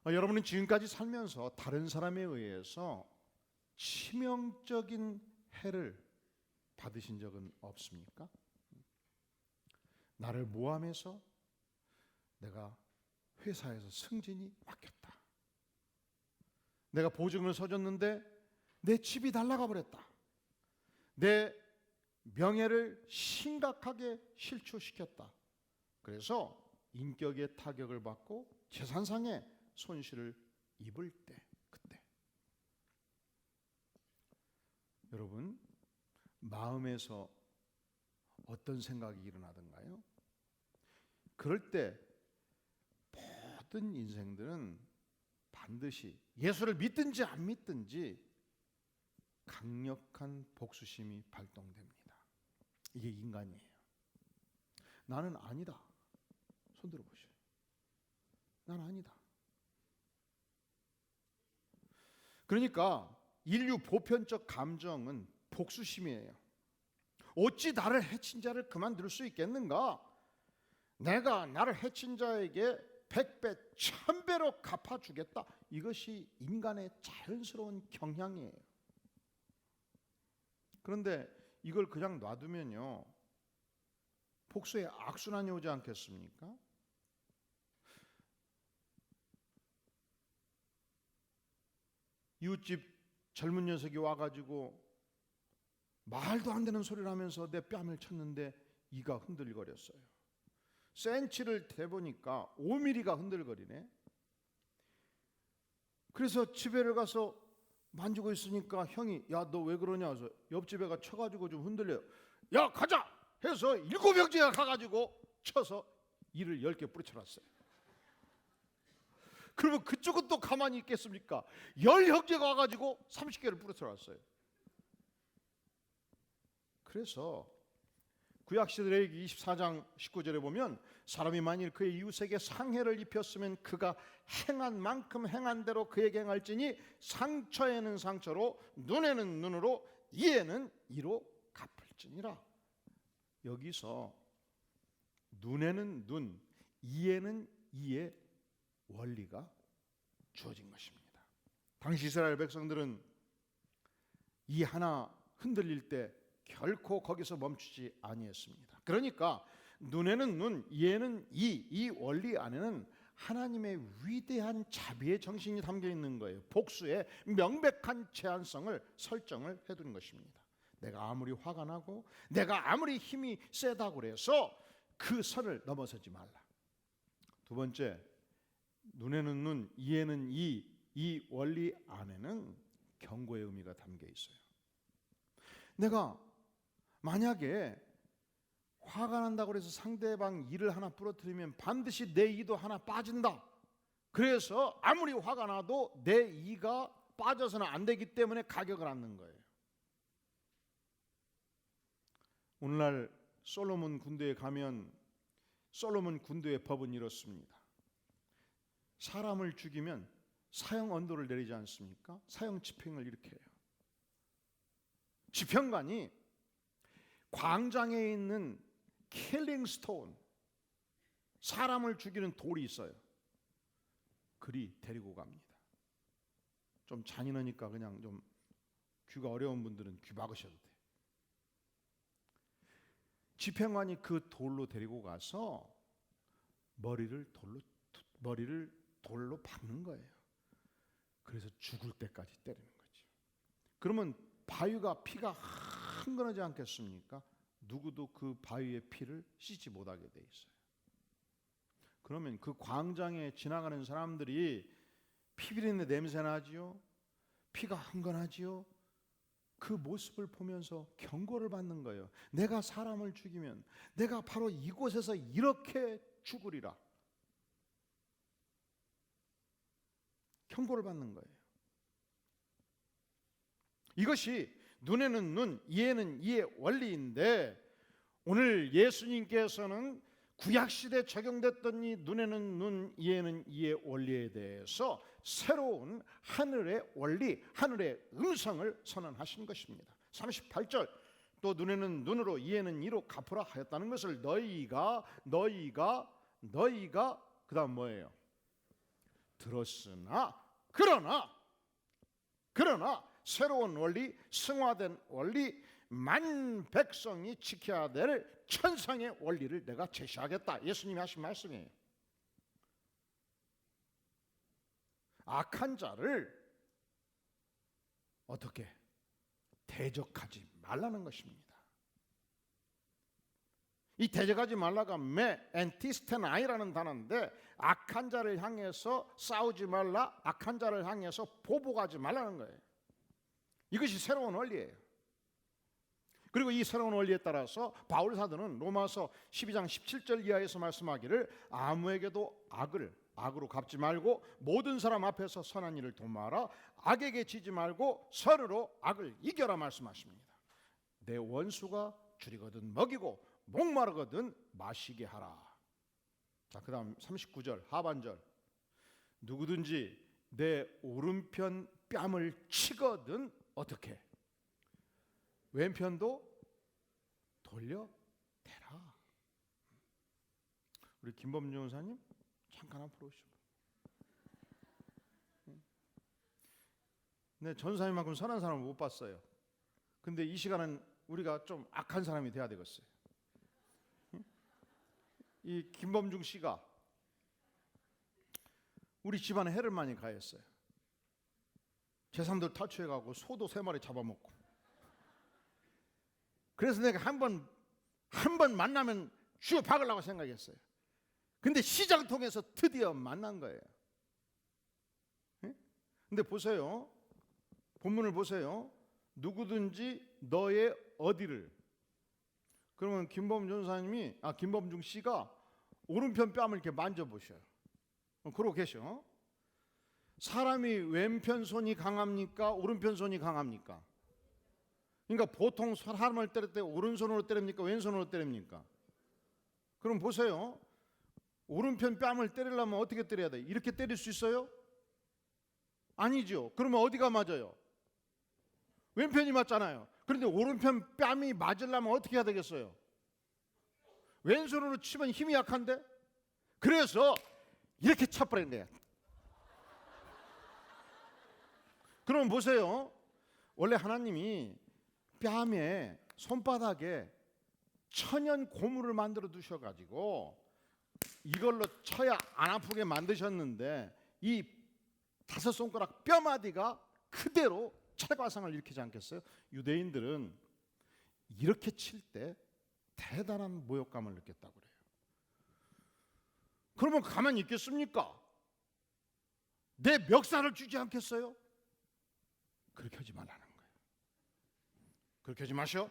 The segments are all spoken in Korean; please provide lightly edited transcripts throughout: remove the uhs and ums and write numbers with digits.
여러분은 지금까지 살면서 다른 사람에 의해서 치명적인 해를 받으신 적은 없습니까? 나를 모함해서 내가 회사에서 승진이 막혔다. 내가 보증을 서줬는데 내 집이 날아가 버렸다. 내 명예를 심각하게 실추시켰다. 그래서 인격의 타격을 받고 재산상의 손실을 입을 때, 그때 여러분 마음에서 어떤 생각이 일어나던가요? 그럴 때 모든 인생들은 반드시 예수를 믿든지 안 믿든지 강력한 복수심이 발동됩니다. 이게 인간이에요. 나는 아니다. 손 들어보세요. 난 아니다. 그러니까 인류 보편적 감정은 복수심이에요. 어찌 나를 해친 자를 그만둘 수 있겠는가? 내가 나를 해친 자에게 100배, 1000배로 갚아주겠다. 이것이 인간의 자연스러운 경향이에요. 그런데 이걸 그냥 놔두면요, 복수의 악순환이 오지 않겠습니까? 이웃집 젊은 녀석이 와가지고 말도 안 되는 소리를 하면서 내 뺨을 쳤는데 이가 흔들거렸어요. 센치를 대보니까 5mm가 흔들거리네. 그래서 집에를 가서 만지고 있으니까 형이 야 너 왜 그러냐 해서 옆집에 가 쳐가지고 좀 흔들려요. 야 가자 해서 7형제가 가가지고 쳐서 이를 10개 뿌리쳐놨어요. 그러면 그쪽은 또 가만히 있겠습니까? 10형제가 와가지고 30개를 뿌리쳐놨어요. 그래서 구약시대기 24장 19절에 보면 사람이 만일 그의 이웃에게 상해를 입혔으면 그가 행한 만큼 행한 대로 그에게 행할지니 상처에는 상처로 눈에는 눈으로 이에는 이로 갚을지니라. 여기서 눈에는 눈, 이에는 이의 원리가 주어진 것입니다. 당시 이스라엘 백성들은 이 하나 흔들릴 때 결코 거기서 멈추지 아니했습니다. 그러니까 눈에는 눈, 이에는 이 원리 안에는 하나님의 위대한 자비의 정신이 담겨 있는 거예요. 복수의 명백한 제한성을 설정을 해둔 것입니다. 내가 아무리 화가 나고 내가 아무리 힘이 세다고 그래서 그 선을 넘어서지 말라. 두 번째, 눈에는 눈, 이에는 이 원리 안에는 경고의 의미가 담겨 있어요. 내가 만약에 화가 난다고 해서 상대방 이를 하나 부러뜨리면 반드시 내 이도 하나 빠진다. 그래서 아무리 화가 나도 내 이가 빠져서는 안 되기 때문에 가격을 않는 거예요. 오늘날 솔로몬 군대에 가면 솔로몬 군대의 법은 이렇습니다. 사람을 죽이면 사형 언도를 내리지 않습니까? 사형 집행을 이렇게 해요. 집행관이 광장에 있는 킬링 스톤, 사람을 죽이는 돌이 있어요. 그리 데리고 갑니다. 좀 잔인하니까 그냥 좀 귀가 어려운 분들은 귀 막으셔도 돼요. 집행관이 그 돌로 데리고 가서 머리를 돌로 박는 거예요. 그래서 죽을 때까지 때리는 거죠. 그러면 바위가 피가 흥건하지 않겠습니까? 누구도 그 바위의 피를 씻지 못하게 돼 있어요. 그러면 그 광장에 지나가는 사람들이 피비린내 냄새 나지요? 피가 흥건하지요? 그 모습을 보면서 경고를 받는 거예요. 내가 사람을 죽이면 내가 바로 이곳에서 이렇게 죽으리라. 경고를 받는 거예요. 이것이 눈에는 눈, 이에는 이의 원리인데 오늘 예수님께서는 구약시대에 적용됐던 이 눈에는 눈, 이에는 이의 원리에 대해서 새로운 하늘의 원리, 하늘의 음성을 선언하신 것입니다. 38절 또 눈에는 눈으로 이에는 이로 갚으라 하였다는 것을 너희가 그 다음 뭐예요? 들었으나 그러나 새로운 원리, 승화된 원리, 만 백성이 지켜야 될 천상의 원리를 내가 제시하겠다. 예수님이 하신 말씀이에요. 악한 자를 어떻게 대적하지 말라는 것입니다. 이 대적하지 말라가 엔티스테나이라는 단어인데, 악한 자를 향해서 싸우지 말라, 악한 자를 향해서 보복하지 말라는 거예요. 이것이 새로운 원리예요. 그리고 이 새로운 원리에 따라서 바울 사도는 로마서 12장 17절 이하에서 말씀하기를, 아무에게도 악으로 갚지 말고 모든 사람 앞에서 선한 일을 도모하라, 악에게 지지 말고 서로로 악을 이겨라 말씀하십니다. 내 원수가 줄이거든 먹이고 목마르거든 마시게 하라. 자, 그 다음 39절 하반절, 누구든지 내 오른편 뺨을 치거든 어떻게 왼편도 돌려대라. 우리 김범준 전사님 잠깐 앞으로 오시죠. 네, 전사님만큼 선한 사람을 못 봤어요. 근데 이 시간은 우리가 좀 악한 사람이 돼야 되겠어요. 이 김범중 씨가 우리 집안에 해를 많이 가했어요. 재산들 탈취해가고 소도 3마리 잡아먹고. 그래서 내가 한 번 만나면 쥐어 박으려고 생각했어요. 근데 시장 통해서 드디어 만난 거예요. 근데 보세요, 본문을 보세요. 누구든지 너의 어디를, 그러면 김범중 씨가 오른편 뺨을 이렇게 만져보셔요. 그러고 계셔. 사람이 왼편 손이 강합니까? 오른편 손이 강합니까? 그러니까 보통 사람을 때릴 때 오른손으로 때립니까? 왼손으로 때립니까? 그럼 보세요. 오른편 뺨을 때리려면 어떻게 때려야 돼? 이렇게 때릴 수 있어요? 아니죠. 그러면 어디가 맞아요? 왼편이 맞잖아요. 그런데 오른편 뺨이 맞으려면 어떻게 해야 되겠어요? 왼손으로 치면 힘이 약한데? 그래서 이렇게 쳐버린 거예요. 그럼 보세요. 원래 하나님이 뺨에, 손바닥에 천연 고무를 만들어 두셔가지고 이걸로 쳐야 안 아프게 만드셨는데, 이 5손가락 뼈마디가 그대로 찰과상을 일으키지 않겠어요? 유대인들은 이렇게 칠 때 대단한 모욕감을 느꼈다고 그래요. 그러면 가만히 있겠습니까? 내 멱살을 주지 않겠어요? 그렇게 하지 말라는 거예요. 그렇게 하지 마셔.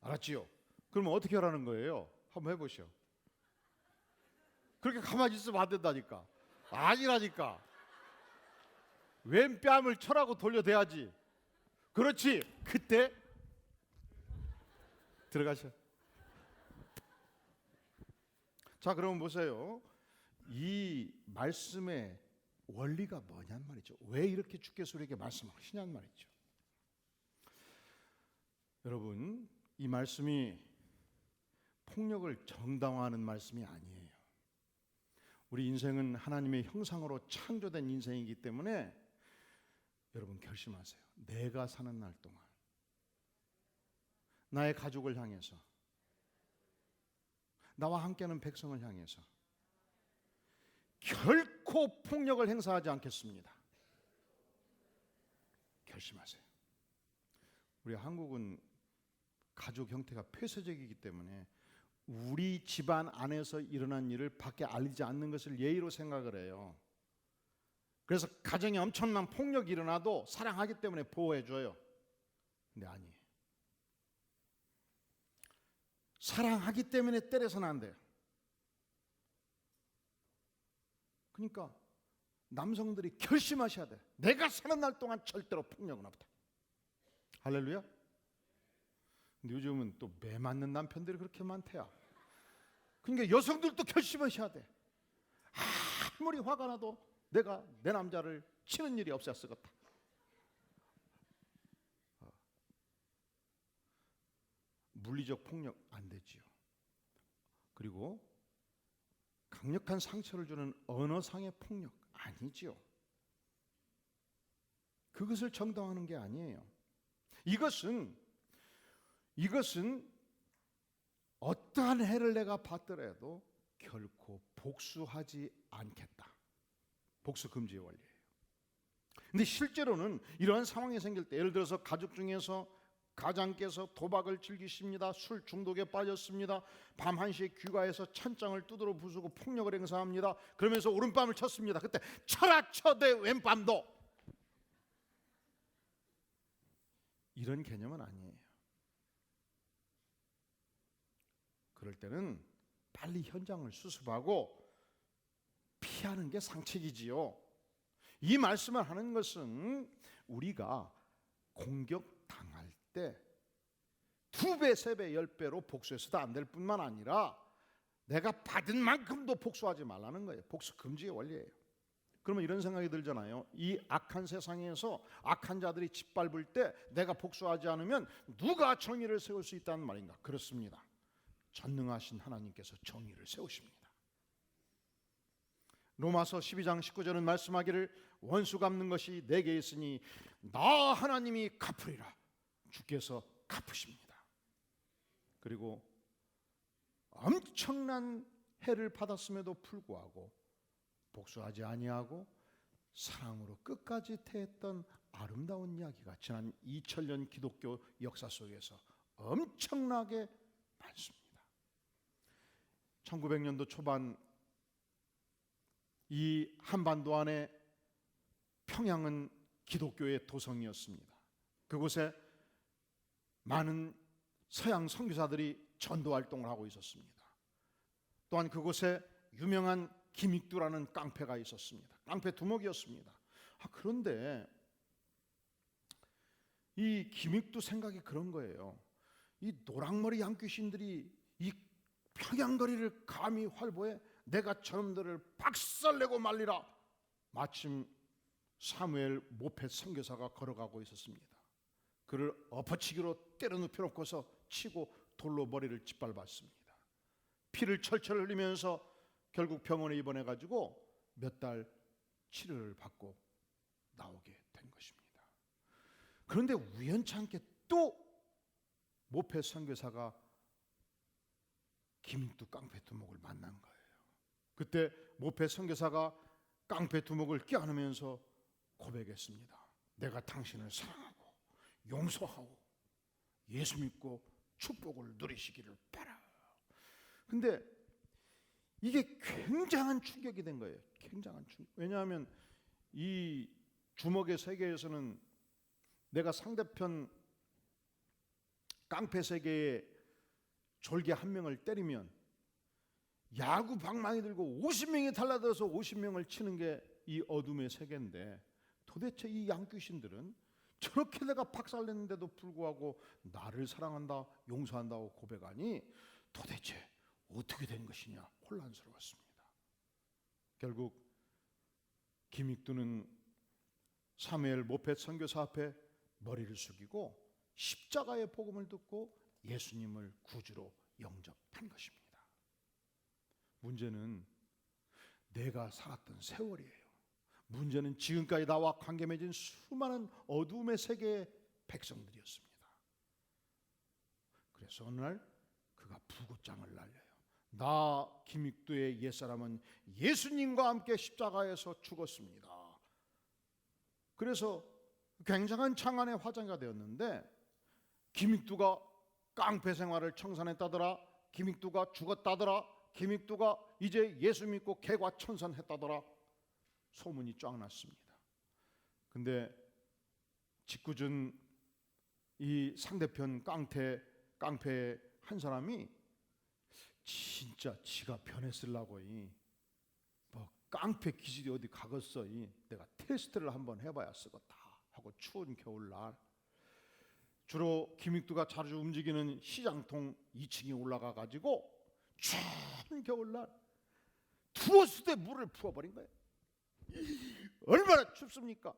알았지요? 그러면 어떻게 하라는 거예요? 한번 해보시오. 그렇게 가만히 있으면 안 된다니까. 아니라니까. 왼뺨을 쳐라고 돌려대야지. 그렇지. 그때 들어가셔. 자, 그러면 보세요. 이 말씀의 원리가 뭐냔 말이죠. 왜 이렇게 주께서 우리에게 말씀하시냔 말이죠. 여러분, 이 말씀이 폭력을 정당화하는 말씀이 아니에요. 우리 인생은 하나님의 형상으로 창조된 인생이기 때문에 여러분 결심하세요. 내가 사는 날 동안 나의 가족을 향해서, 나와 함께하는 백성을 향해서 결코 폭력을 행사하지 않겠습니다. 결심하세요. 우리 한국은 가족 형태가 폐쇄적이기 때문에 우리 집안 안에서 일어난 일을 밖에 알리지 않는 것을 예의로 생각을 해요. 그래서 가정에 엄청난 폭력이 일어나도 사랑하기 때문에 보호해줘요. 근데 아니에요. 사랑하기 때문에 때려서는 안 돼요. 그러니까 남성들이 결심하셔야 돼. 내가 사는 날 동안 절대로 폭력은 없다. 할렐루야. 근데 요즘은 또 매 맞는 남편들이 그렇게 많대요. 그러니까 여성들도 결심하셔야 돼. 아무리 화가 나도 내가 내 남자를 치는 일이 없어야 쓰겠다. 물리적 폭력 안 되지요. 그리고 강력한 상처를 주는 언어상의 폭력 아니죠. 그것을 정당화하는 게 아니에요. 이것은 어떠한 해를 내가 받더라도 결코 복수하지 않겠다. 복수 금지의 원리예요. 근데 실제로는 이러한 상황이 생길 때, 예를 들어서 가족 중에서 가장께서 도박을 즐기십니다. 술 중독에 빠졌습니다. 밤 1시에 귀가해서 찬장을 두드러 부수고 폭력을 행사합니다. 그러면서 오른밤을 쳤습니다. 그때 쳐라 쳐대 왼밤도, 이런 개념은 아니에요. 그럴 때는 빨리 현장을 수습하고 피하는 게 상책이지요. 이 말씀을 하는 것은 우리가 공격당할 때 2배, 3배, 10배로 복수해서도 안 될 뿐만 아니라 내가 받은 만큼도 복수하지 말라는 거예요. 복수 금지의 원리예요. 그러면 이런 생각이 들잖아요. 이 악한 세상에서 악한 자들이 짓밟을 때 내가 복수하지 않으면 누가 정의를 세울 수 있다는 말인가? 그렇습니다. 전능하신 하나님께서 정의를 세우십니다. 로마서 12장 19절은 말씀하기를 원수 갚는 것이 내게 있으니 나 하나님이 갚으리라. 주께서 갚으십니다. 그리고 엄청난 해를 받았음에도 불구하고 복수하지 아니하고 사랑으로 끝까지 태했던 아름다운 이야기가 지난 2000년 기독교 역사 속에서 엄청나게 많습니다. 1900년도 초반 이 한반도 안에 평양은 기독교의 도성이었습니다. 그곳에 많은 서양 선교사들이 전도 활동을 하고 있었습니다. 또한 그곳에 유명한 김익두라는 깡패가 있었습니다. 깡패 두목이었습니다. 그런데 이 김익두 생각이 그런 거예요. 이 노랑머리 양귀신들이 이 평양거리를 감히 활보해 내가 저놈들을 박살내고 말리라. 마침 사무엘 모펫 선교사가 걸어가고 있었습니다. 그를 엎어치기로 때려 눕혀놓고서 치고 돌로 머리를 짓밟았습니다. 피를 철철 흘리면서 결국 병원에 입원해가지고 몇 달 치료를 받고 나오게 된 것입니다. 그런데 우연찮게 또 모펫 선교사가 김익두 깡패 두목을 만난 거예요. 그때 모펫 선교사가 깡패 두목을 껴안으면서 고백했습니다. 내가 당신을 사랑하고 용서하고 예수 믿고 축복을 누리시기를 바라. 근데 이게 굉장한 충격이 된 거예요. 굉장한 충격. 왜냐하면 이 주먹의 세계에서는 내가 상대편 깡패 세계의 졸개 한 명을 때리면 야구 방망이 들고 50명이 달라들어서 50명을 치는 게 이 어둠의 세계인데, 도대체 이 양귀신들은 저렇게 내가 박살냈는데도 불구하고 나를 사랑한다, 용서한다고 고백하니 도대체 어떻게 된 것이냐 혼란스러웠습니다. 결국 김익두는 사무엘 모펫 선교사 앞에 머리를 숙이고 십자가의 복음을 듣고 예수님을 구주로 영접한 것입니다. 문제는 내가 살았던 세월이에요. 문제는 지금까지 나와 관계 맺은 수많은 어둠의 세계의 백성들이었습니다. 그래서 어느 날 그가 부고장을 날려요. 나 김익두의 옛사람은 예수님과 함께 십자가에서 죽었습니다. 그래서 굉장한 창안의 화제가 되었는데, 김익두가 깡패 생활을 청산했다더라, 김익두가 죽었다더라, 김익두가 이제 예수 믿고 개과천선했다더라, 소문이 쫙 났습니다. 근데 짓궂은 이 상대편 깡패 한 사람이 진짜 지가 변했으려고 뭐 깡패 기질이 어디 가겠어, 내가 테스트를 한번 해봐야 쓰겠다 하고 추운 겨울날 주로 김익두가 자주 움직이는 시장통 2층에 올라가 가지고 추운 겨울날 투어수대 물을 부어버린 거예요. 얼마나 춥습니까?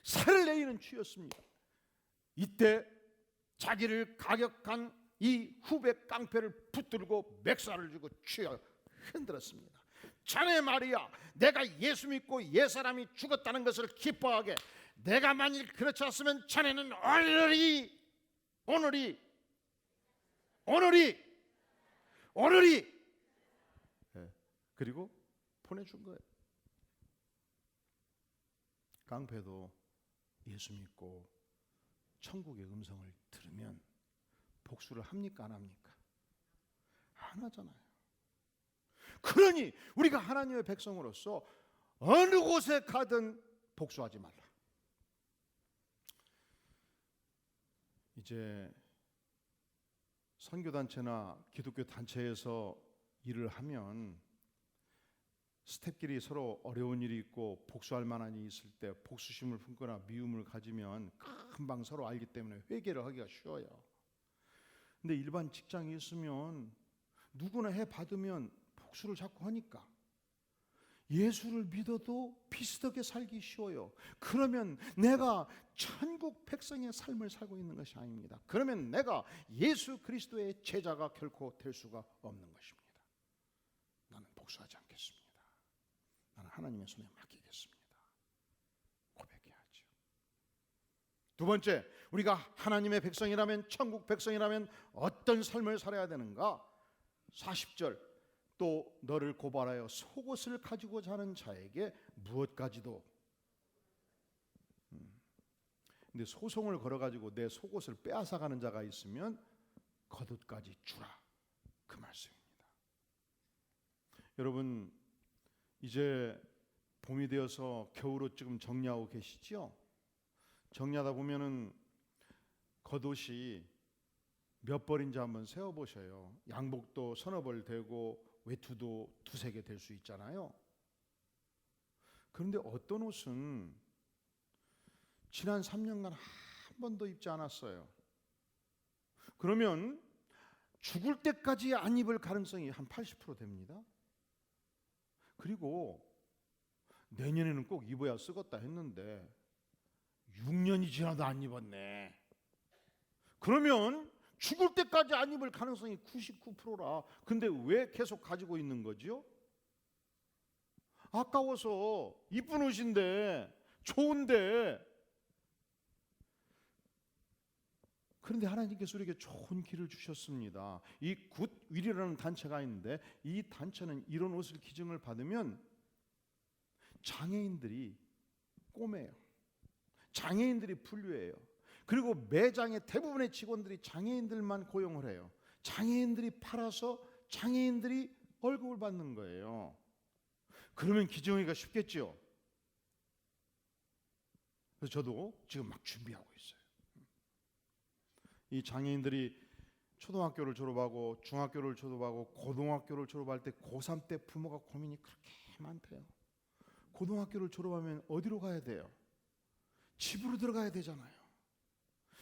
살을 내리는 추위였습니다. 이때 자기를 가격한 이 후배 깡패를 붙들고 맥살을 주고 흔들었습니다. 자네 말이야, 내가 예수 믿고 옛사람이 죽었다는 것을 기뻐하게, 내가 만일 그렇지 않았으면 자네는 오늘이 그리고 보내준 거예요. 깡패도 예수 믿고 천국의 음성을 들으면 복수를 합니까 안 합니까? 안 하잖아요. 그러니 우리가 하나님의 백성으로서 어느 곳에 가든 복수하지 말라. 이제 선교단체나 기독교 단체에서 일을 하면 스태프끼리 서로 어려운 일이 있고 복수할 만한 일이 있을 때 복수심을 품거나 미움을 가지면 금방 서로 알기 때문에 회개를 하기가 쉬워요. 근데 일반 직장에 있으면 누구나 해 받으면 복수를 자꾸 하니까 예수를 믿어도 비슷하게 살기 쉬워요. 그러면 내가 천국 백성의 삶을 살고 있는 것이 아닙니다. 그러면 내가 예수 그리스도의 제자가 결코 될 수가 없는 것입니다. 나는 복수하지 않겠습니다. 나는 하나님의 손에 맡기겠습니다. 고백해야죠. 두 번째, 우리가 하나님의 백성이라면, 천국 백성이라면 어떤 삶을 살아야 되는가? 40절, 또 너를 고발하여 속옷을 가지고 자는 자에게 무엇까지도. 근데 소송을 걸어가지고 내 속옷을 빼앗아가는 자가 있으면 겉옷까지 주라, 그 말씀입니다. 여러분, 이제 봄이 되어서 겨울옷 지금 정리하고 계시죠? 정리하다 보면은 겉옷이 몇 벌인지 한번 세어보셔요. 양복도 서너 벌 되고 외투도 두세 개 될 수 있잖아요. 그런데 어떤 옷은 지난 3년간 한 번도 입지 않았어요. 그러면 죽을 때까지 안 입을 가능성이 한 80% 됩니다. 그리고 내년에는 꼭 입어야 쓰겄다 했는데 6년이 지나도 안 입었네. 그러면 죽을 때까지 안 입을 가능성이 99%라. 근데 왜 계속 가지고 있는 거죠? 아까워서, 이쁜 옷인데, 좋은데. 그런데 하나님께서 우리에게 좋은 길을 주셨습니다. 이 굿윌이라는 단체가 있는데, 이 단체는 이런 옷을 기증을 받으면 장애인들이 꼬매요. 장애인들이 분류해요. 그리고 매장의 대부분의 직원들이 장애인들만 고용을 해요. 장애인들이 팔아서 장애인들이 월급을 받는 거예요. 그러면 기증하기가 쉽겠죠. 그래서 저도 지금 막 준비하고 있어요. 이 장애인들이 초등학교를 졸업하고 중학교를 졸업하고 고등학교를 졸업할 때 고3 때 부모가 고민이 그렇게 많대요. 고등학교를 졸업하면 어디로 가야 돼요? 집으로 들어가야 되잖아요.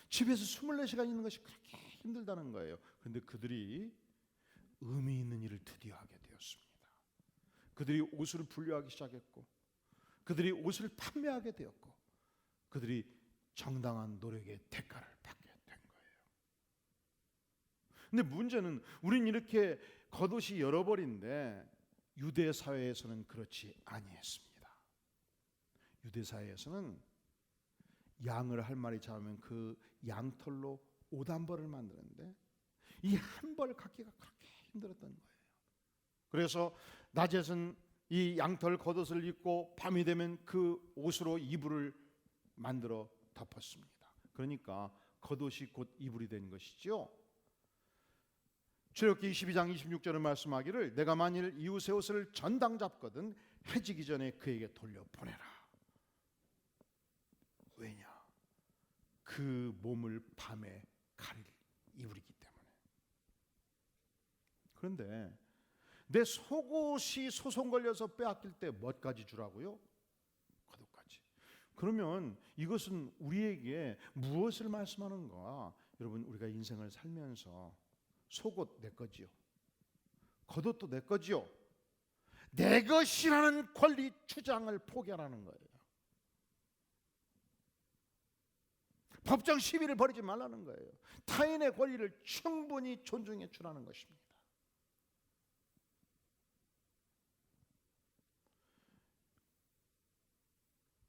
집에서 24시간 있는 것이 그렇게 힘들다는 거예요. 그런데 그들이 의미 있는 일을 드디어 하게 되었습니다. 그들이 옷을 분류하기 시작했고, 그들이 옷을 판매하게 되었고, 그들이 정당한 노력의 대가를 받게 된 거예요. 근데 문제는 우린 이렇게 겉옷이 여러 벌인데 유대 사회에서는 그렇지 아니했습니다. 유대 사회에서는 양을 한 마리 잡으면 그 양털로 옷 한 벌을 만드는데 이 한 벌 갖기가 그렇게 힘들었던 거예요. 그래서 낮에는 이 양털 겉옷을 입고 밤이 되면 그 옷으로 이불을 만들어 덮었습니다. 그러니까 겉옷이 곧 이불이 된 것이죠. 출애굽기 22장 26절에 말씀하기를 내가 만일 이웃의 옷을 전당 잡거든 해지기 전에 그에게 돌려보내라. 왜냐? 그 몸을 밤에 가릴 이불이기 때문에. 그런데 내 속옷이 소송 걸려서 빼앗길 때 뭐까지 주라고요? 겉옷까지. 그러면 이것은 우리에게 무엇을 말씀하는가? 여러분, 우리가 인생을 살면서 속옷 내 거지요. 겉옷도 내 거지요. 내 것이라는 권리 주장을 포기하라는 거예요. 법정 시비를 벌이지 말라는 거예요. 타인의 권리를 충분히 존중해 주라는 것입니다.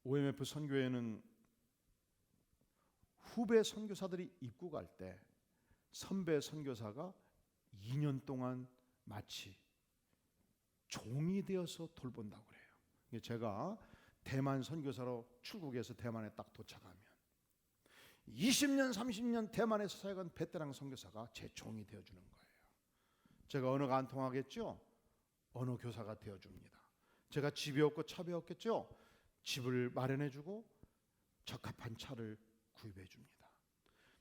OMF 선교회는 후배 선교사들이 입국할 때 선배 선교사가 2년 동안 마치 종이 되어서 돌본다고 그래요. 제가 대만 선교사로 출국해서 대만에 딱 도착하면 20년 30년 대만에서 사역한 베테랑 선교사가 제 종이 되어주는 거예요. 제가 언어가 안 통하겠죠? 언어 교사가 되어줍니다. 제가 집이 없고 차비 없겠죠? 집을 마련해주고 적합한 차를 구입해줍니다.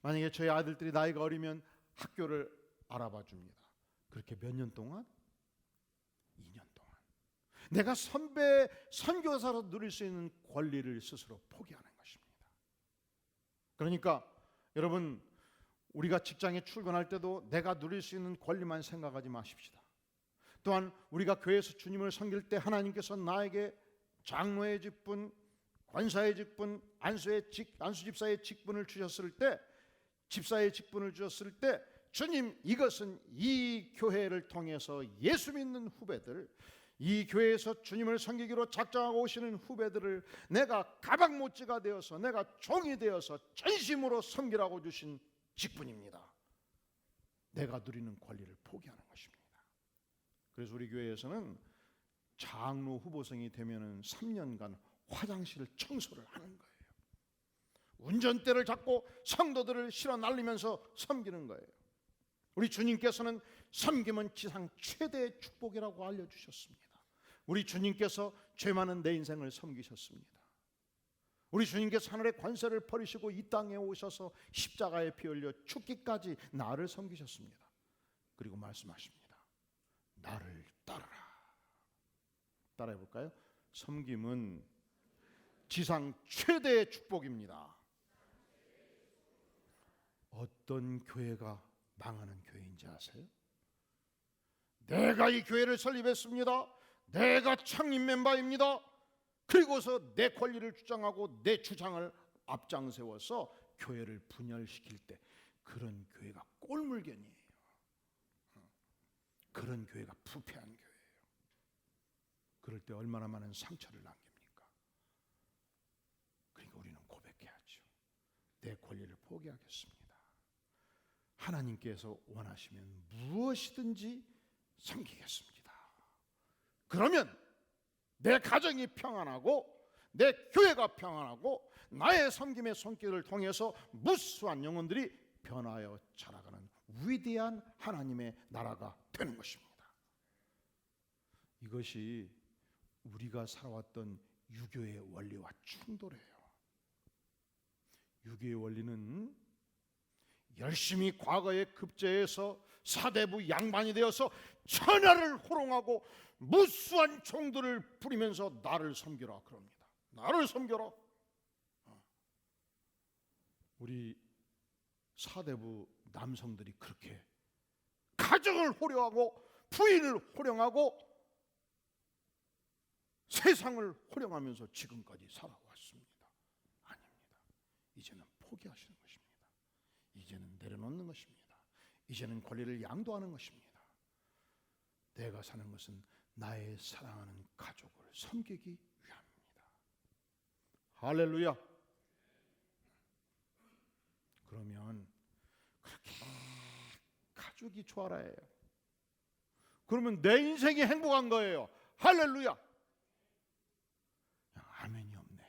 만약에 저희 아들들이 나이가 어리면 학교를 알아봐 줍니다. 그렇게 몇 년 동안? 2년 동안. 내가 선배 선교사로 누릴 수 있는 권리를 스스로 포기하는 것입니다. 그러니까 여러분, 우리가 직장에 출근할 때도 내가 누릴 수 있는 권리만 생각하지 마십시다. 또한 우리가 교회에서 주님을 섬길 때 하나님께서 나에게 장로의 직분, 권사의 직분, 안수집사의 직분을 주셨을 때, 집사의 직분을 주셨을 때, 주님, 이것은 이 교회를 통해서 예수 믿는 후배들, 이 교회에서 주님을 섬기기로 작정하고 오시는 후배들을 내가 가방못지가 되어서, 내가 종이 되어서 전심으로 섬기라고 주신 직분입니다. 내가 누리는 권리를 포기하는 것입니다. 그래서 우리 교회에서는 장로 후보생이 되면은 3년간 화장실 청소를 하는 거예요. 운전대를 잡고 성도들을 실어 날리면서 섬기는 거예요. 우리 주님께서는 섬김은 지상 최대의 축복이라고 알려주셨습니다. 우리 주님께서 죄 많은 내 인생을 섬기셨습니다. 우리 주님께서 하늘의 권세를 버리시고 이 땅에 오셔서 십자가에 피 흘려 죽기까지 나를 섬기셨습니다. 그리고 말씀하십니다. 나를 따르라. 따라해 볼까요? 섬김은 지상 최대의 축복입니다. 어떤 교회가 망하는 교회인지 아세요? 내가 이 교회를 설립했습니다. 내가 창립 멤버입니다. 그리고서 내 권리를 주장하고 내 주장을 앞장세워서 교회를 분열시킬 때, 그런 교회가 꼴물견이에요. 그런 교회가 부패한 교회예요. 그럴 때 얼마나 많은 상처를 남깁니까? 그러니까 우리는 고백해야죠. 내 권리를 포기하겠습니다. 하나님께서 원하시면 무엇이든지 섬기겠습니다. 그러면 내 가정이 평안하고 내 교회가 평안하고 나의 섬김의 손길을 통해서 무수한 영혼들이 변화하여 자라가는 위대한 하나님의 나라가 되는 것입니다. 이것이 우리가 살아왔던 유교의 원리와 충돌해요. 유교의 원리는 열심히 과거에 급제해서 사대부 양반이 되어서 천하를 호롱하고 무수한 종들을 부리면서 나를 섬겨라 그럽니다. 나를 섬겨라. 우리 사대부 남성들이 그렇게 가정을 호령하고 부인을 호령하고 세상을 호령하면서 지금까지 살아왔습니다. 아닙니다. 이제는 포기하시는 것입니다. 이제는 내려놓는 것입니다. 이제는 권리를 양도하는 것입니다. 내가 사는 것은 나의 사랑하는 가족을 섬기기 위함입니다. 할렐루야. 그러면 그렇게 가족이 좋아라 해요. 그러면 내 인생이 행복한 거예요. 할렐루야. 아멘이 없네.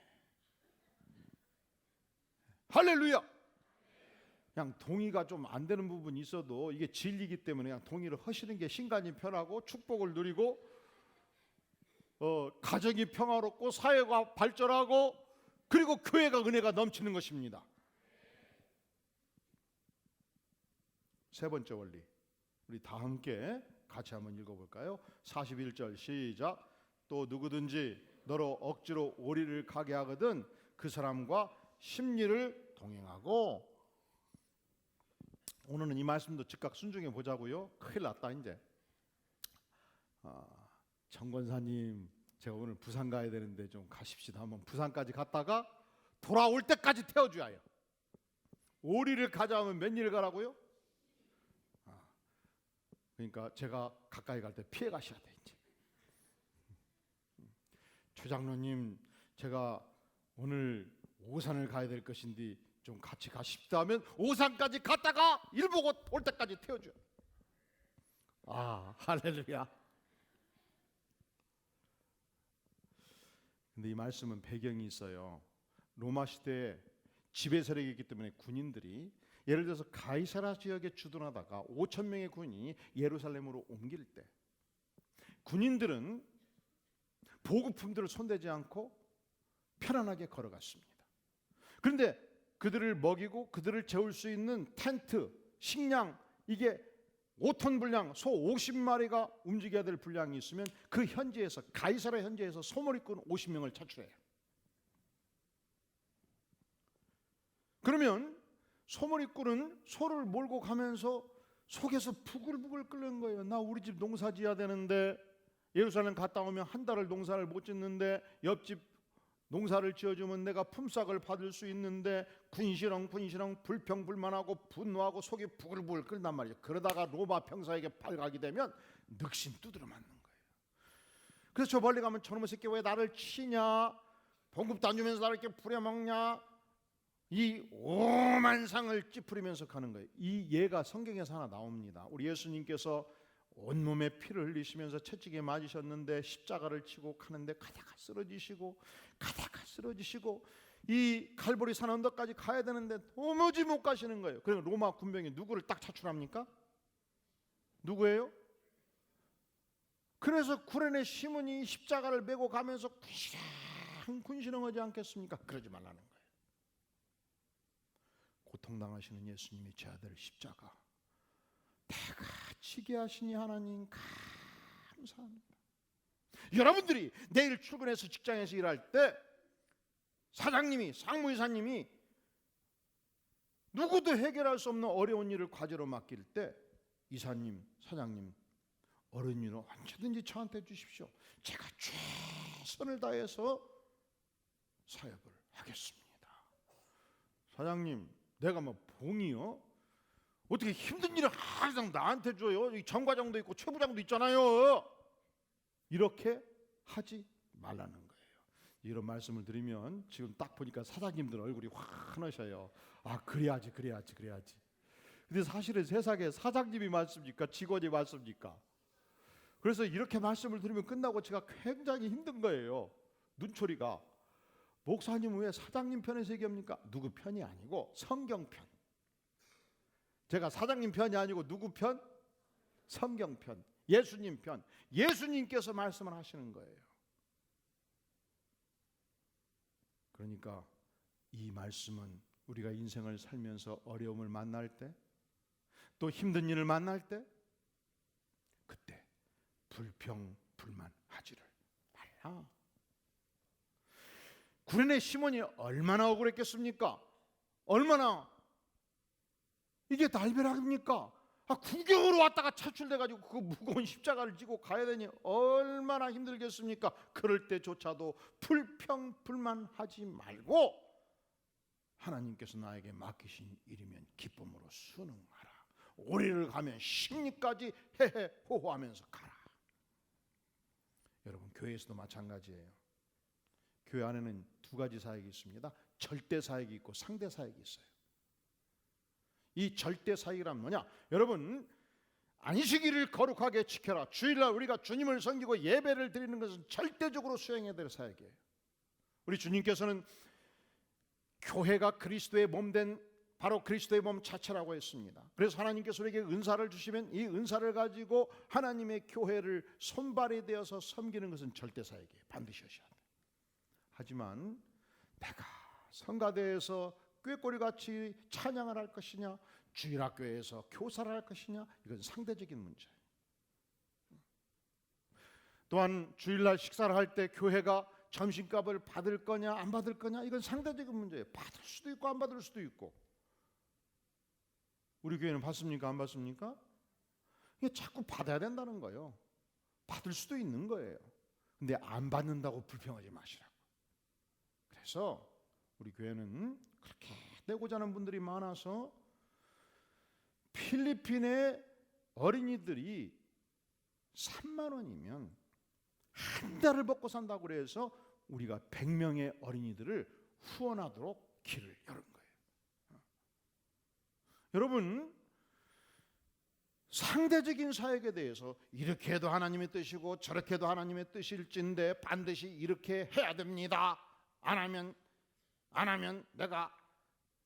할렐루야. 그냥 동의가 좀 안 되는 부분이 있어도 이게 진리이기 때문에 그냥 동의를 하시는 게 신간이 편하고 축복을 누리고 가정이 평화롭고 사회가 발전하고 그리고 교회가 은혜가 넘치는 것입니다. 세 번째 원리, 우리 다 함께 같이 한번 읽어볼까요? 41절 시작. 또 누구든지 너로 억지로 오리를 가게 하거든 그 사람과 심리를 동행하고. 오늘은 이 말씀도 즉각 순종해 보자고요. 큰일 났다 이제. 정권사님, 제가 오늘 부산 가야 되는데 좀 가십시다. 한번 부산까지 갔다가 돌아올 때까지 태워줘야 해요. 오리를 가자 하면 몇 일 가라고요? 그러니까 제가 가까이 갈 때 피해 가셔야 돼 이제. 최장로님, 제가 오늘 오산을 가야 될 것인데 좀 같이 가십시다 하면 오산까지 갔다가 일 보고 올 때까지 태워줘요. 아, 할렐루야. 근데 이 말씀은 배경이 있어요. 로마 시대에 지배 세력이 있기 때문에 군인들이 예를 들어서 가이사라 지역에 주둔하다가 5천 명의 군인이 예루살렘으로 옮길 때 군인들은 보급품들을 손대지 않고 편안하게 걸어갔습니다. 그런데 그들을 먹이고 그들을 재울 수 있는 텐트, 식량, 이게 5톤 분량, 소 50마리가 움직여야 될 분량이 있으면 그 현지에서, 가이사라 현지에서 소머리꾼 50명을 차출해요. 그러면 소머리꾼은 소를 몰고 가면서 속에서 부글부글 끓는 거예요. 나 우리 집 농사 지어야 되는데, 예루살렘 갔다 오면 한 달을 농사를 못 짓는데, 옆집 농사를 지어주면 내가 품삯을 받을 수 있는데, 군시렁 불평불만하고 분노하고 속이 부글부글 끓단 말이에요. 그러다가 로마 병사에게 발각이 되면 늑신 두드려 맞는 거예요. 그래서 저 멀리 가면 저놈의 새끼 왜 나를 치냐, 봉급도 안 주면서 나를 이렇게 부려먹냐, 이 오만 상을 찌푸리면서 가는 거예요. 이 예가 성경에서 하나 나옵니다. 우리 예수님께서 온몸에 피를 흘리시면서 채찍에 맞으셨는데 십자가를 치고 가는데 가다가 쓰러지시고 이 갈보리 산 언덕까지 가야 되는데 도무지 못 가시는 거예요. 그러면 로마 군병이 누구를 딱 차출합니까? 누구예요? 그래서 구레네 시몬이 십자가를 메고 가면서 군시렁하지 않겠습니까? 그러지 말라는 거예요. 고통당하시는 예수님이 제 아들 십자가 내가 지게 하시니 하나님 감사합니다. 여러분들이 내일 출근해서 직장에서 일할 때 사장님이, 상무이사님이 누구도 해결할 수 없는 어려운 일을 과제로 맡길 때 이사님, 사장님, 어려운 일은 언제든지 저한테 주십시오. 제가 최선을 다해서 사역을 하겠습니다. 사장님, 내가 뭐 봉이요? 어떻게 힘든 일을 항상 나한테 줘요? 정과장도 있고 최부장도 있잖아요. 이렇게 하지 말라는 거예요. 이런 말씀을 드리면 지금 딱 보니까 사장님들 얼굴이 환하셔요. 아, 그래야지. 근데 사실은 세상에 사장님이 맞습니까? 직원이 맞습니까? 그래서 이렇게 말씀을 드리면 끝나고 제가 굉장히 힘든 거예요. 눈초리가. 목사님은 왜 사장님 편에서 얘기합니까? 누구 편이 아니고 성경 편. 제가 사장님 편이 아니고 누구 편? 성경 편, 예수님 편. 예수님께서 말씀을 하시는 거예요. 그러니까 이 말씀은 우리가 인생을 살면서 어려움을 만날 때, 또 힘든 일을 만날 때, 그때 불평 불만하지를 말라. 구레네 시몬이 얼마나 억울했겠습니까? 얼마나 이게 날벼락입니까? 구경으로 왔다가 차출돼가지고 그 무거운 십자가를 지고 가야 되니 얼마나 힘들겠습니까? 그럴 때조차도 불평 불만하지 말고 하나님께서 나에게 맡기신 일이면 기쁨으로 순응하라. 오리를 가면 십리까지 헤헤호호하면서 가라. 여러분, 교회에서도 마찬가지예요. 교회 안에는 두 가지 사역이 있습니다. 절대 사역이 있고 상대 사역이 있어요. 이 절대 사역이란 뭐냐? 여러분, 안식일을 거룩하게 지켜라. 주일날 우리가 주님을 섬기고 예배를 드리는 것은 절대적으로 수행해야 될 사역이에요. 우리 주님께서는 교회가 그리스도의 몸된 바로 그리스도의 몸 자체라고 했습니다. 그래서 하나님께서 우리에게 은사를 주시면 이 은사를 가지고 하나님의 교회를 손발이 되어서 섬기는 것은 절대 사역이에요. 반드시 하셔야 돼요. 하지만 내가 성가대에서 꾀꼬리같이 찬양을 할 것이냐, 주일학교에서 교사를 할 것이냐, 이건 상대적인 문제예요. 또한 주일날 식사를 할 때 교회가 점심값을 받을 거냐 안 받을 거냐, 이건 상대적인 문제예요. 받을 수도 있고 안 받을 수도 있고. 우리 교회는 받습니까 안 받습니까? 이게 자꾸 받아야 된다는 거예요. 받을 수도 있는 거예요. 근데 안 받는다고 불평하지 마시라고. 그래서 우리 교회는 그렇게 내고자 하는 분들이 많아서 필리핀의 어린이들이 3만 원이면 한 달을 먹고 산다고 그래서 우리가 100명의 어린이들을 후원하도록 길을 열은 거예요. 여러분, 상대적인 사역에 대해서 이렇게 해도 하나님의 뜻이고 저렇게 해도 하나님의 뜻일진데 반드시 이렇게 해야 됩니다. 안 하면 내가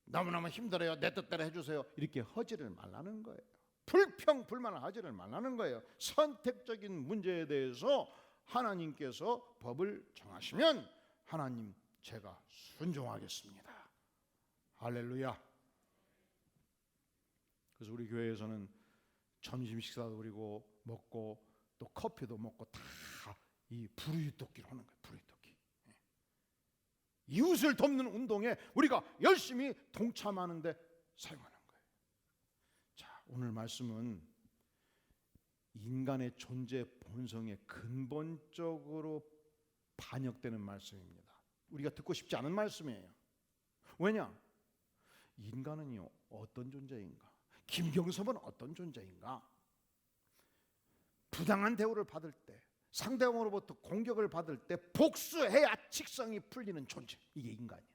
너무너무 힘들어요. 내 뜻대로 해주세요. 이렇게 하지를 말라는 거예요. 불평불만을 하지를 말라는 거예요. 선택적인 문제에 대해서 하나님께서 법을 정하시면 하나님 제가 순종하겠습니다. 할렐루야. 그래서 우리 교회에서는 점심 식사도 그리고 먹고 또 커피도 먹고 다 이 불의돕기로 하는 거예요. 불의돕기. 이웃을 돕는 운동에 우리가 열심히 동참하는데 사용하는 거예요. 자, 오늘 말씀은 인간의 존재 본성에 근본적으로 반영되는 말씀입니다. 우리가 듣고 싶지 않은 말씀이에요. 왜냐? 인간은요 어떤 존재인가? 김경섭은 어떤 존재인가? 부당한 대우를 받을 때, 상대방으로부터 공격을 받을 때 복수해야 직성이 풀리는 존재. 이게 인간이야.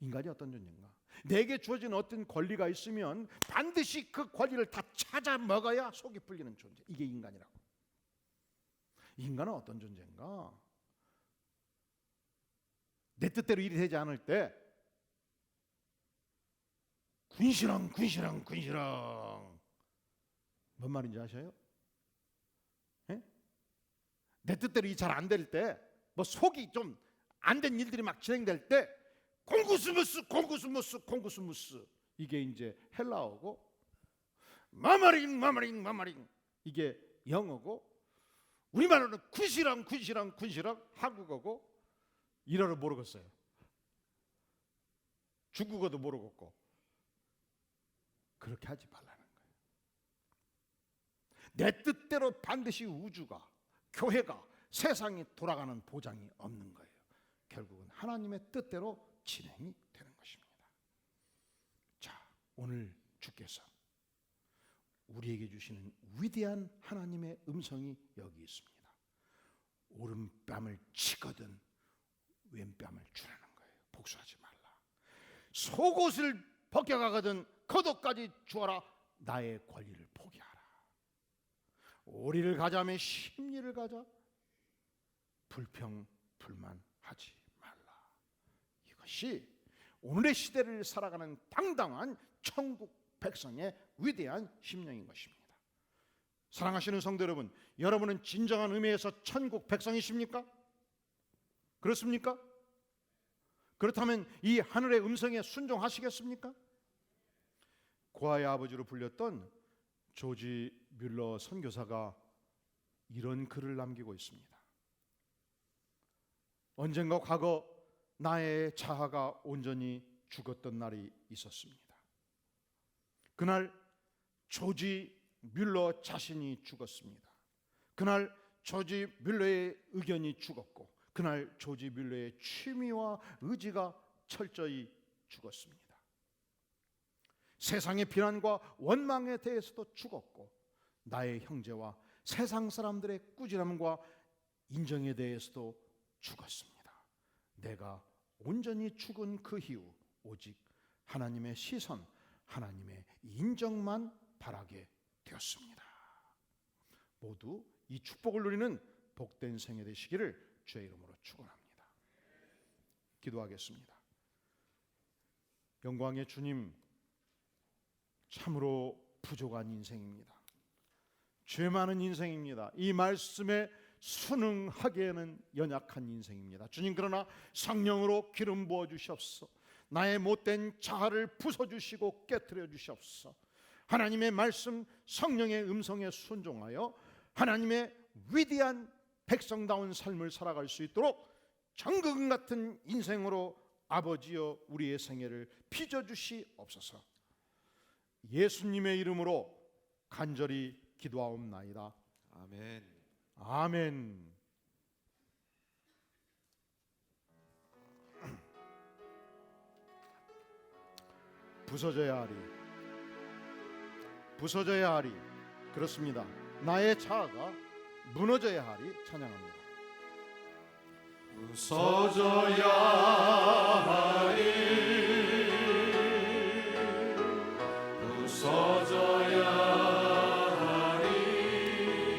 인간이 어떤 존재인가? 내게 주어진 어떤 권리가 있으면 반드시 그 권리를 다 찾아 먹어야 속이 풀리는 존재. 이게 인간이라고. 인간은 어떤 존재인가? 내 뜻대로 일이 되지 않을 때 군시렁 뭔 말인지 아셔요? 예? 내 뜻대로 이 잘 안 될 때, 뭐 속이 좀 안 된 일들이 막 진행될 때 공구스무스 이게 이제 헬라어고, 마마링 이게 영어고, 우리말로는 군시렁 한국어고, 일어를 모르겠어요. 중국어도 모르겠고. 그렇게 하지 말라는 거예요. 내 뜻대로 반드시 우주가, 교회가, 세상이 돌아가는 보장이 없는 거예요. 결국은 하나님의 뜻대로 진행이 되는 것입니다. 자, 오늘 주께서 우리에게 주시는 위대한 하나님의 음성이 여기 있습니다. 오른뺨을 치거든 왼뺨을 주라는 거예요. 복수하지 말라. 속옷을 벗겨가거든 겉옷까지 주어라. 나의 권리를 포기하라. 오리를 가자면 심리를 가자. 불평 불만하지 말라. 이것이 오늘의 시대를 살아가는 당당한 천국 백성의 위대한 심령인 것입니다. 사랑하시는 성도 여러분, 여러분은 진정한 의미에서 천국 백성이십니까? 그렇습니까? 그렇다면 이 하늘의 음성에 순종하시겠습니까? 고아의 아버지로 불렸던 조지 뮬러 선교사가 이런 글을 남기고 있습니다. 언젠가 과거 나의 자아가 온전히 죽었던 날이 있었습니다. 그날 조지 뮬러 자신이 죽었습니다. 그날 조지 뮬러의 의견이 죽었고, 그날 조지 뮬러의 취미와 의지가 철저히 죽었습니다. 세상의 비난과 원망에 대해서도 죽었고, 나의 형제와 세상 사람들의 꾸지람과 인정에 대해서도 죽었습니다. 내가 온전히 죽은 그 이후 오직 하나님의 시선, 하나님의 인정만 바라게 되었습니다. 모두 이 축복을 누리는 복된 생애 되시기를 주의 이름으로 축원합니다. 기도하겠습니다. 영광의 주님, 참으로 부족한 인생입니다. 죄 많은 인생입니다. 이 말씀에 순응하기에는 연약한 인생입니다. 주님, 그러나 성령으로 기름 부어 주시옵소서. 나의 못된 자아를 부숴주시고 깨트려 주시옵소서. 하나님의 말씀, 성령의 음성에 순종하여 하나님의 위대한 백성다운 삶을 살아갈 수 있도록 정금 같은 인생으로 아버지여 우리의 생애를 빚어주시옵소서. 예수님의 이름으로 간절히 기도하옵나이다. 아멘. 아멘. 부서져야 하리. 부서져야 하리. 그렇습니다. 나의 자아가 무너져야 하리. 찬양합니다. 부서져야 하리 부서져야 하리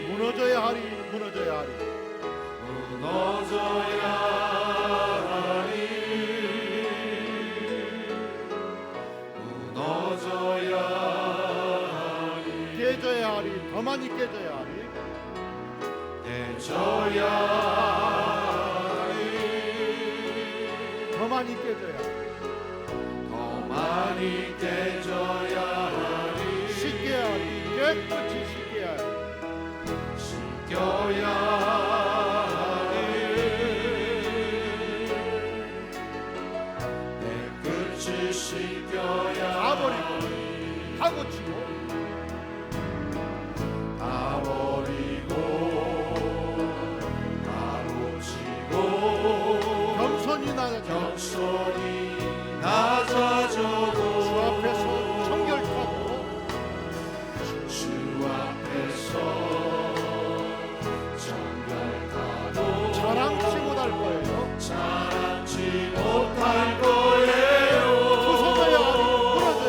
무너져야 하리 무너져야 하리 무너져야 하리 무너져야 하리 깨져야 하리 더 많이 깨져야 하리 깨져야 하리 더 많이 깨져야 하리 더 많이 깨져야 하리 씻게 하리 깨끗이 씻게 하리 씻겨야 하리 깨끗이 씻겨야 다 버리고 다 고치고 다 버리고 다 고치고 겸손히 나아져 겸손히 낮아져도 주 앞에서 정결하고 주 앞에서 정결하고 자랑치 못할 거예요. 자랑치 못할 거예요 부서져야 하리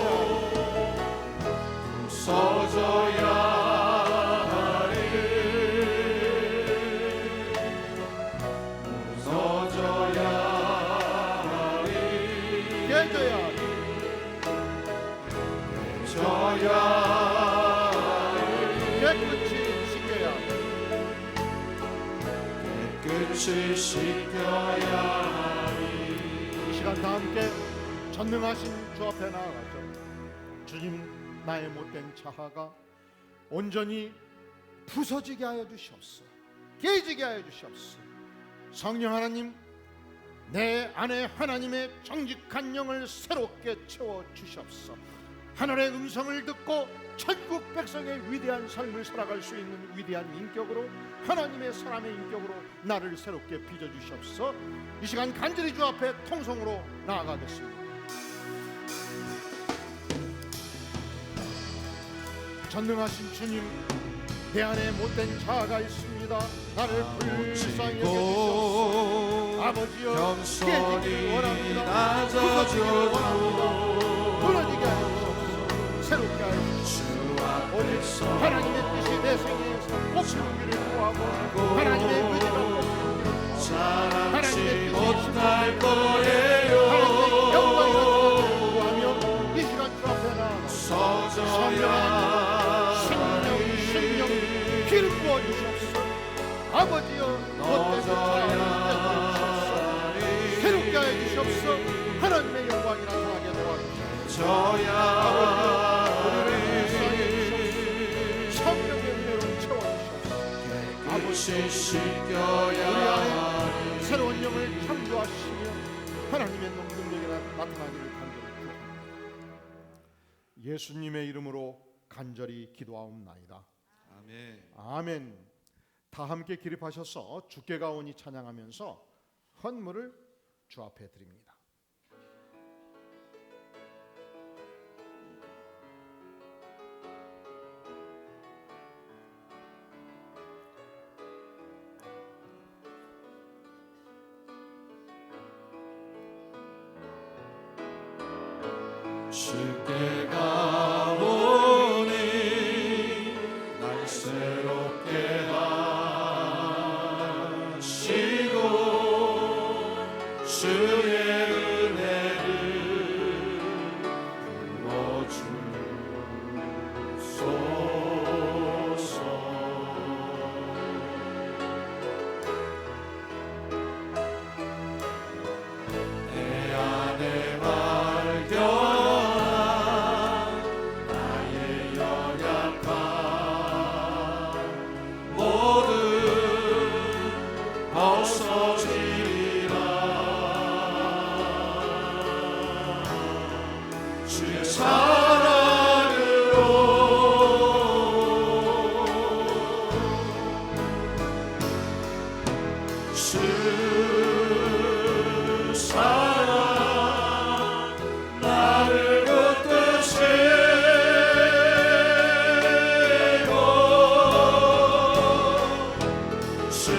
무너져야 하리 무서져야 하리 깨져야 하리 깨져야 하리 깨끗이 씻겨야 하리 깨끗이 씻겨야 하리 이 시간 다 함께 전능하신 주 앞에 나아가죠. 주님, 나의 못된 자아가 온전히 부서지게 하여 주시옵소서. 깨지게 하여 주시옵소서. 성령 하나님, 내 안에 하나님의 정직한 영을 새롭게 채워 주시옵소서. 하늘의 음성을 듣고 천국 백성의 위대한 삶을 살아갈 수 있는 위대한 인격으로, 하나님의 사람의 인격으로 나를 새롭게 빚어 주시옵소서. 이 시간 간절히 주 앞에 통성으로 나아가겠습니다. 전능하신 주님, 내 안에 못된 자아가 있습니다. 나를 불쌍히 여겨주시옵소서. 아버지여, 깨지기를 원합니다. 부서지기를 원합니다. 무너지게 하여 주시옵소서. 새롭게 하여 주시옵소서. 오직 하나님의 뜻이 내 생애에서 꼭 이루기를 구하고 하나님의 의지가 꼭 이루기를 자랑치 못할 하나님의 거예요 영광이 나타나기를 구하며 이 시간 주 앞에 나아가 부서져야 성령 기름 부어 주시옵소서. 아버지여, 못된 자아를 떼주시옵소서. 새롭게 하여 주시옵소서. 하나님의 영광이 나타나게 도와주시옵소서. 우리를 불쌍히 주시옵소서. 성령의 은혜로 채워주시옵소서. 깨끗이 우리 씻겨야 안에 새로운 영을 창조하시며 하나님의 능력이 나타나기를 간절히 구합니다. 예수님의 이름으로 간절히 기도하옵나이다. 아멘. 아멘. 다 함께 기립하셔서 주께 가오니 찬양하면서 헌물을 주 앞에 드립니다. 주께 가오니 날 새롭게 하시고 주의 은혜를 부어주소서. 내 안에 발견한 나의 연약함 모두 벗어지리라. 주의 사랑으로 주 사랑 나를 붙드시고 주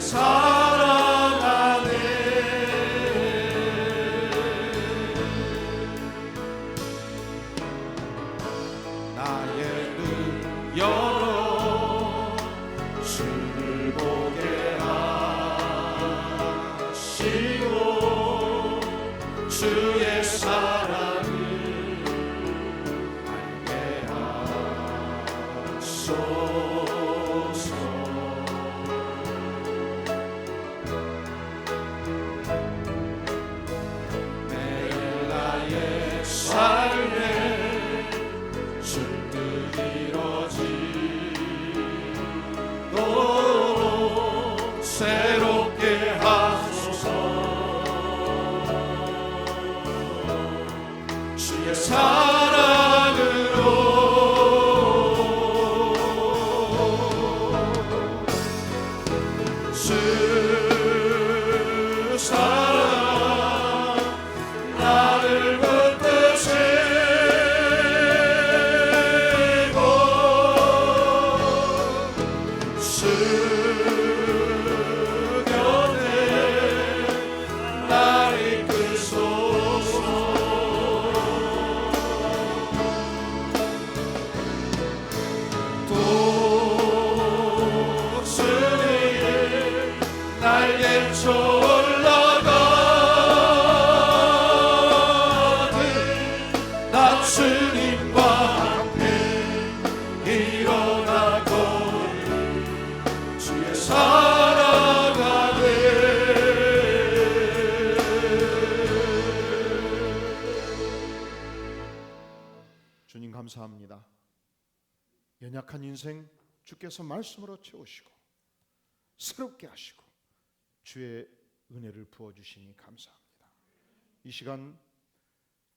사랑하네. 나의 눈 열어 주를 보게 하시고 주의 사랑을 알게 하소서. 매일 나의 삶에 주뜻 이루어지도록 새롭게 하소서. 주의 사랑으로 주 사랑 나를 붙드시고 주 곁에 날 이끄소서. 독수리 날개쳐 올라가듯 나 주님과 함께 일어나고 주의 사랑 안에. 주님 감사합니다. 연약한 인생 주께서 말씀으로 채우시고 새롭게 하시고 주의 은혜를 부어주시니 감사합니다. 이 시간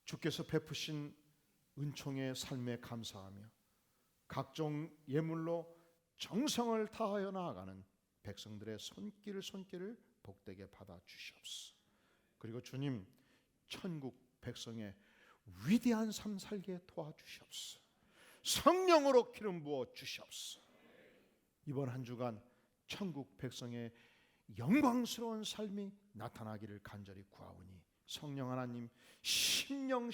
주께서 베푸신 은총의 삶에 감사하며 각종 예물로 정성을 다하여 나아가는 백성들의 손길을 복되게 받아 주시옵소서. 그리고 주님 천국 백성의 위대한 삶 살게 도와주시옵소서. 성령으로 기름 부어 주시옵소서. 이번 한 주간 천국 백성의 영광스러운 삶이 나타나기를 간절히 구하오니 성령 하나님 심령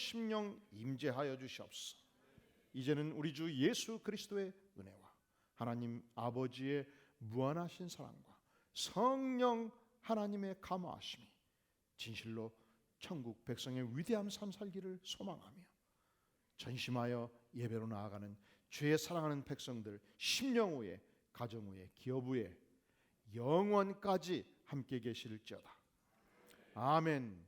임재하여 주시옵소서. 이제는 우리 주 예수 그리스도의 은혜와 하나님 아버지의 무한하신 사랑과 성령 하나님의 감화하심이 진실로 천국 백성의 위대한 삶 살기를 소망하며 전심하여 예배로 나아가는 주의 사랑하는 백성들 심령 후에 가정 후에 기업 후에 영원까지 함께 계실지어다. 아멘.